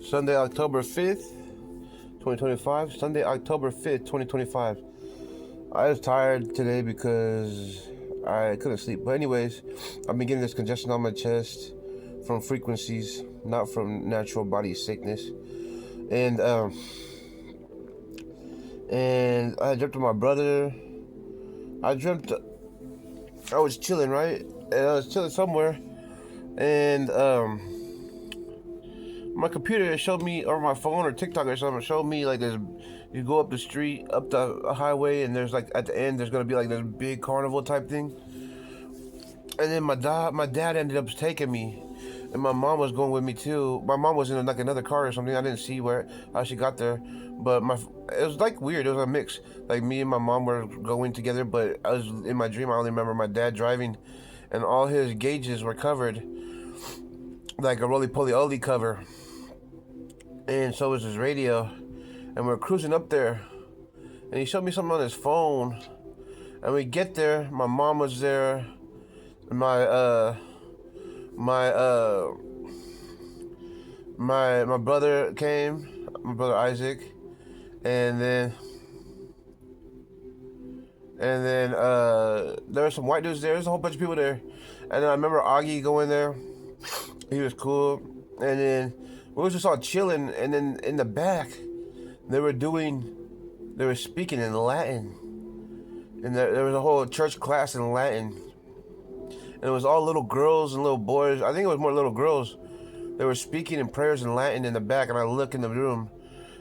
Sunday, October 5th, 2025. Sunday, October 5th, 2025. I was tired today because I couldn't sleep. But anyways, I've been getting this congestion on my chest from frequencies, not from natural body sickness. And I dreamt of my brother. I dreamt I was chilling, right? And I was chilling somewhere, and my computer showed me, or my phone or TikTok or something showed me like there's, you go up the street, up the highway, and there's like at the end there's gonna be like this big carnival type thing. And then my dad ended up taking me, and my mom was going with me too. My mom was in like another car or something. I didn't see how she got there, but it was like weird. It was a mix. Like me and my mom were going together, but I was in my dream. I only remember my dad driving, and all his gauges were covered, like a roly-poly oly cover, and so was his radio. And we're cruising up there, and he showed me something on his phone. And we get there. My mom was there. My brother came, my brother Isaac, and then there were some white dudes there. There's a whole bunch of people there, and then I remember Augie going there. He was cool, and then we was just all chilling. And then in the back, they were speaking in Latin, and there was a whole church class in Latin. And it was all little girls and little boys. I think it was more little girls. They were speaking in prayers in Latin in the back, and I look in the room,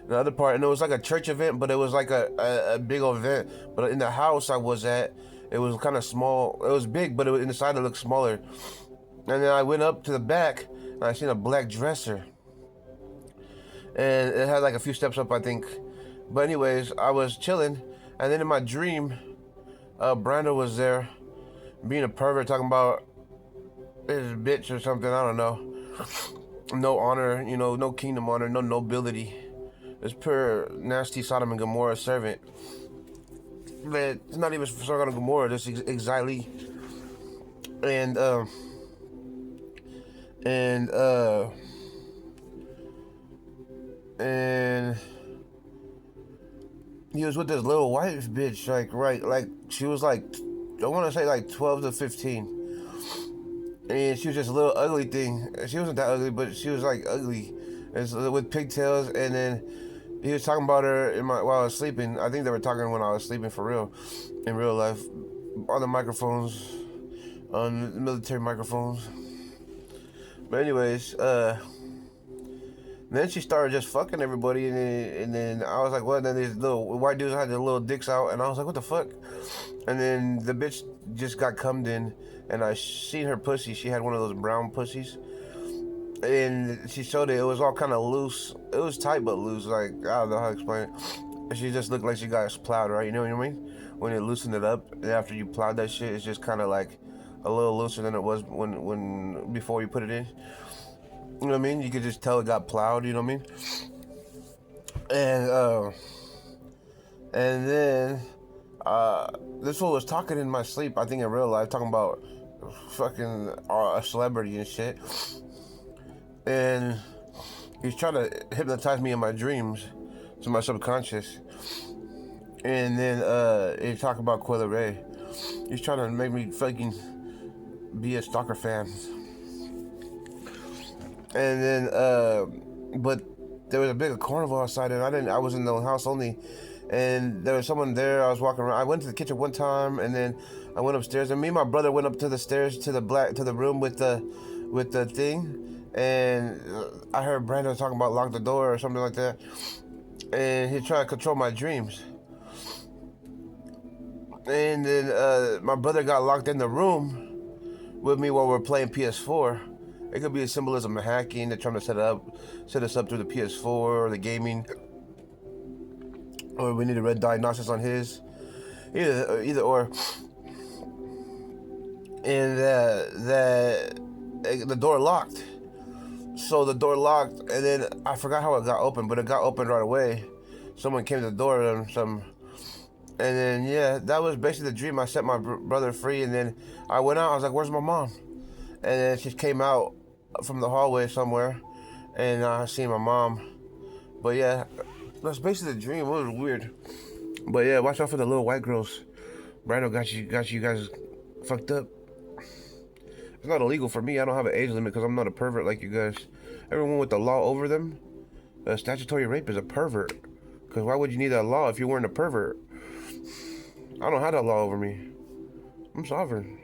the other part, and it was like a church event, but it was like a big old event. But in the house I was at, it was kind of small. It was big, but inside it looked smaller. And then I went up to the back, and I seen a black dresser. And it had like a few steps up, I think. But anyways, I was chilling, and then in my dream, Brando was there, being a pervert, talking about his bitch or something, I don't know. No honor, no kingdom honor, no nobility. It's pure nasty Sodom and Gomorrah servant. But it's not even Sodom and Gomorrah, just exactly. And he was with this little white bitch, like she was like, I want to say like 12 to 15. And she was just a little ugly thing. She wasn't that ugly, but she was like ugly. With pigtails. And then he was talking about her while I was sleeping. I think they were talking when I was sleeping for real, in real life. On the microphones, on the military microphones. But anyways, then she started just fucking everybody, and then I was like, what? And then these little white dudes had their little dicks out, and I was like, what the fuck? And then the bitch just got cummed in, and I seen her pussy. She had one of those brown pussies, and she showed it. It was all kind of loose. It was tight but loose. Like, I don't know how to explain it. And she just looked like she got plowed, right? You know what I mean? When it loosened it up, and after you plowed that shit, it's just kind of like a little looser than it was when before you put it in. You know what I mean? You could just tell it got plowed. You know what I mean? And then this fool was talking in my sleep, I think in real life, talking about fucking a celebrity and shit. And he's trying to hypnotize me in my dreams to my subconscious. And then he talked about Coyle Ray. He's trying to make me fucking be a stalker fan. And then but there was a big carnival outside, and I was in the house only, and there was someone there. I was walking around. I went to the kitchen one time, and then I went upstairs, and me and my brother went up to the stairs to the room with the thing, and I heard Brandon talking about lock the door or something like that, and he tried to control my dreams. And then my brother got locked in the room with me while we're playing PS4. It could be a symbolism of hacking. They're trying to set us up through the PS4 or the gaming, or we need a red diagnosis on his, either or. And the door locked. So the door locked, and then I forgot how it got open, but it got opened right away. Someone came to the door and and then yeah, that was basically the dream. I set my brother free, and then I went out. I was like, "Where's my mom?" And then she came out from the hallway somewhere, and I seen my mom. But yeah, that's basically the dream. It was weird. But yeah, watch out for the little white girls. Brando got you guys fucked up. It's not illegal for me. I don't have an age limit because I'm not a pervert like you guys. Everyone with the law over them, statutory rape is a pervert. Because why would you need that law if you weren't a pervert? I don't have that law over me. I'm sovereign.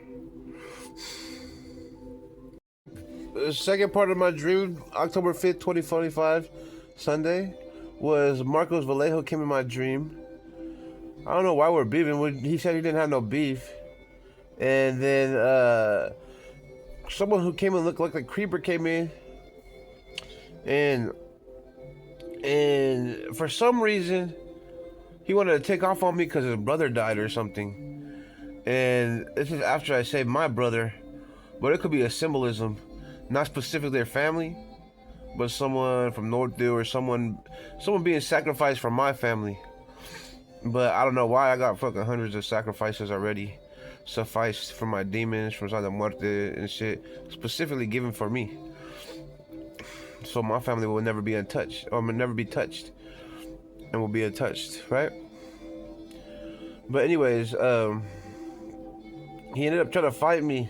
The second part of my dream, October 5th, 2025, Sunday, was Marcos Vallejo came in my dream. I don't know why we're beefing. He said he didn't have no beef. And then someone who came and looked like a creeper came in. And for some reason, he wanted to take off on me because his brother died or something. And this is after I saved my brother. But it could be a symbolism. Not specifically their family, but someone from Northville or someone being sacrificed for my family. But I don't know why I got fucking hundreds of sacrifices already. Sufficed for my demons from Santa Muerte and shit. Specifically given for me. So my family will never be untouched. Or will never be touched. And will be untouched, right? But anyways, he ended up trying to fight me.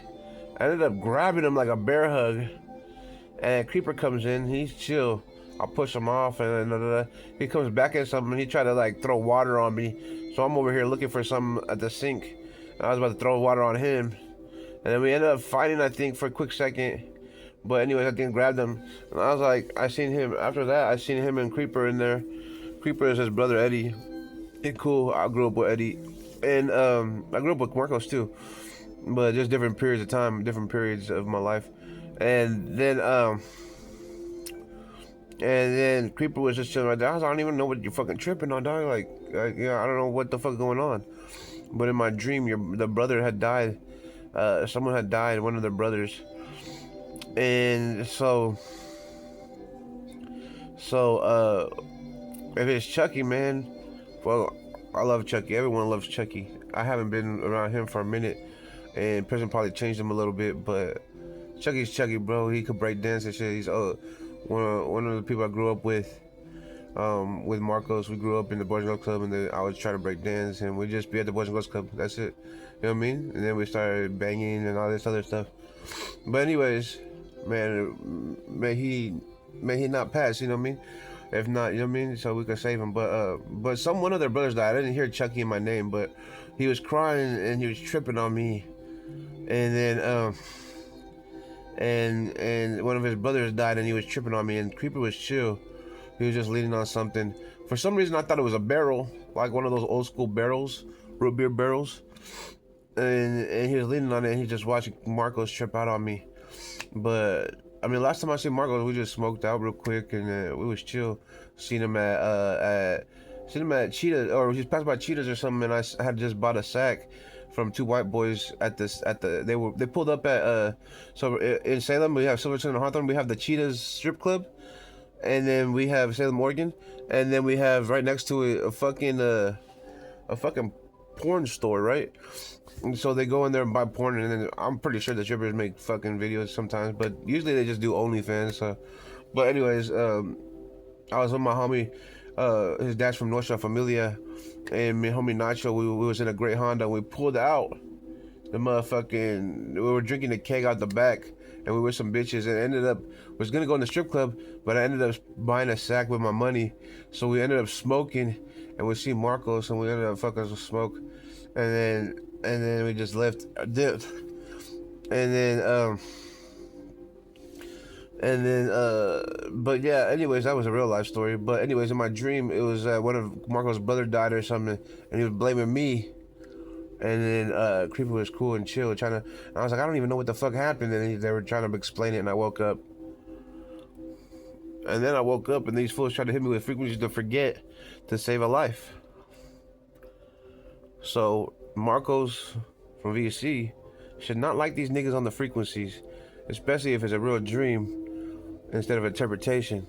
I ended up grabbing him like a bear hug. And Creeper comes in, he's chill. I'll push him off and he comes back at something. He tried to like throw water on me. So I'm over here looking for something at the sink. And I was about to throw water on him. And then we ended up fighting, I think, for a quick second. But anyways, I didn't grab him. And I was like, after that, I seen him and Creeper in there. Creeper is his brother Eddie. He's cool. I grew up with Eddie. And I grew up with Marcos too. But just different periods of time, different periods of my life. And then Creeper was just chilling right there. I don't even know what you're fucking tripping on, dog. Like yeah, I don't know what the fuck going on. But in my dream, the brother had died. Someone had died, one of their brothers. And so if it's Chucky, man, well, I love Chucky. Everyone loves Chucky. I haven't been around him for a minute. And prison probably changed him a little bit, but Chucky's Chucky, bro. He could break dance and shit. He's one of the people I grew up with Marcos. We grew up in the Boys and Girls Club, and I was trying to break dance, and we'd just be at the Boys and Girls Club. That's it. You know what I mean? And then we started banging and all this other stuff. But anyways, man, may he not pass. You know what I mean? If not, you know what I mean? So we could save him. But one of their brothers died. I didn't hear Chucky in my name, but he was crying and he was tripping on me. And then and one of his brothers died and he was tripping on me, and Creeper was chill. He was just leaning on something. For some reason I thought it was a barrel, like one of those old school barrels, root beer barrels. And he was leaning on it and he just watching Marcos trip out on me. But I mean, last time I seen Marcos, we just smoked out real quick and we was chill. Seen him at Cheetah, or he was passed by Cheetahs or something, and I had just bought a sack from two white boys they pulled up at so in Salem we have Silverton and Hawthorne. We have the Cheetahs strip club, and then we have Salem, Oregon, and then we have right next to it a fucking porn store, right? And so they go in there and buy porn, and then I'm pretty sure the strippers make fucking videos sometimes, but usually they just do OnlyFans. So, but anyways, I was with my homie. His dad's from North Shore Familia, and me and homie Nacho, we was in a great Honda. We pulled out the motherfucking, we were drinking the keg out the back, and we were some bitches, and ended up, was gonna go in the strip club, but I ended up buying a sack with my money, so we ended up smoking, and we see Marcos, and we ended up fucking some smoke, and then we just dipped, but yeah, anyways, that was a real life story. But anyways, in my dream, it was one of Marco's brother died or something, and he was blaming me. And then Creeper was cool and chill, and I was like, I don't even know what the fuck happened. And they were trying to explain it, and I woke up. And then I woke up, and these fools tried to hit me with frequencies to forget to save a life. So Marcos from VC should not like these niggas on the frequencies, especially if it's a real dream instead of interpretation.